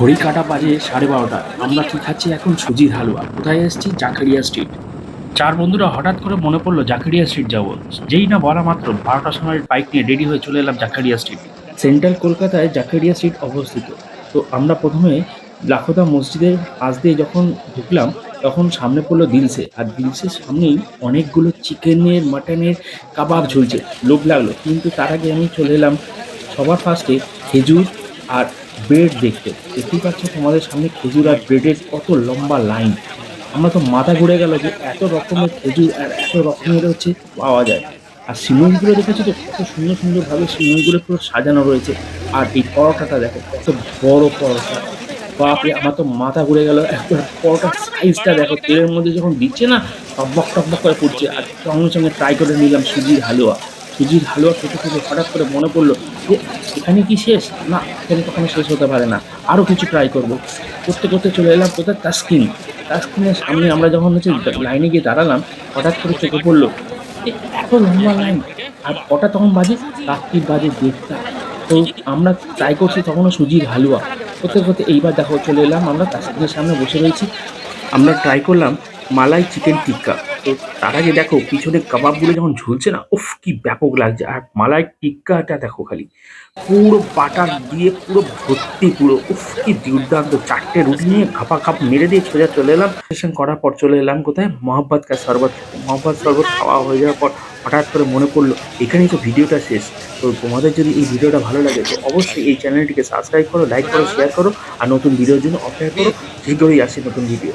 ঘড়ি কাটা বাজে 12:30। আমরা কি খাচ্ছি এখন? সুজির হালুয়া। কোথায় এসেছি? জাকারিয়া স্ট্রিট। চার বন্ধুরা হঠাৎ করে মনে পড়লো জাকারিয়া স্ট্রিট যাবো। যেই না বলা মাত্র 12টার সময় বাইক নিয়ে রেডি হয়ে চলে এলাম জাকারিয়া স্ট্রিট। সেন্ট্রাল কলকাতায় জাকারিয়া স্ট্রিট অবস্থিত। তো আমরা প্রথমে লাখোদা মসজিদের পাশ দিয়ে যখন ঢুকলাম, তখন সামনে পড়লো দিলসে, আর দিলসের সামনেই অনেকগুলো চিকেনের মাটনের কাবাব ঝুলছে। লোভ লাগলো, কিন্তু তার আগে আমি চলে এলাম সবার ফার্স্টে খেজুর আর ব্রেড দেখতে। দেখতেই পাচ্ছ তোমাদের সামনে খেজুর আর ব্রেডের কত লম্বা লাইন। আমরা তো মাথা ঘুরে গেল যে এত রকমের খেজুর আর এত রকমের হচ্ছে পাওয়া যায়। আর সিমুইগুলো দেখেছো তো, কত সুন্দর সুন্দর ভাবে সিমুইগুলো পুরো সাজানো রয়েছে। আর এই পরোটাটা দেখো, কত বড় পরোটা। বাপরে, আমার তো মাথা ঘুরে গেল। একবার পরোটার সাইজটা দেখো, তেলের মধ্যে যখন দিচ্ছে না, টকবক টকবক করে পড়ছে। আর সঙ্গে সঙ্গে ট্রাই করে নিলাম সুজির হালুয়া। সুজির হালুয়া খেতে খেতে হঠাৎ করে মনে পড়লো যে এখানে কি শেষ? না, এখানে কখনো শেষ হতে পারে না, আরো কিছু ট্রাই করব। করতে করতে চলে এলাম কোথায়? তাস্কিন। তাস্কিনের সামনে আমরা যখন হচ্ছে লাইনে গিয়ে দাঁড়ালাম, হঠাৎ করে চোখে পড়লো যে এত লম্বা লাইন। আর কটা তখন বাজে? রাত্রির বাজে 1:30। তো আমরা ট্রাই করছি তখনও সুজির হালুয়া। করতে করতে এইবার দেখো চলে এলাম, আমরা তাস্কিনের সামনে বসে রয়েছি। আমরা ট্রাই করলাম মালাই চিকেন টিক্কা। তো তার আগে দেখো পিছনে কাবাবগুলো যখন ঝুলছে না, উফ কি ব্যাপক লাগছে। আর মালাই টিক্কাটা দেখো খালি, পুরো বাটার দিয়ে পুরো ভর্তি, পুরো উফ কি দুর্দান্ত। 4টে রুটি নিয়ে খাপা খাপ মেরে দিয়ে সোজা চলে এলাম। সেশন করার পর চলে এলাম কোথায়? মোহাব্বত কা শরবত খেতে। মোহাব্বত শরবত খাওয়া হয়ে যাওয়ার পর হঠাৎ করে মনে পড়লো এখানেই তো ভিডিওটা শেষ। তো তোমাদের যদি এই ভিডিওটা ভালো লাগে তো অবশ্যই এই চ্যানেলটিকে সাবস্ক্রাইব করো, লাইক করো, শেয়ার করো। আর নতুন ভিডিওর জন্য অপেক্ষা করো। শীঘ্রই আসছে নতুন ভিডিও।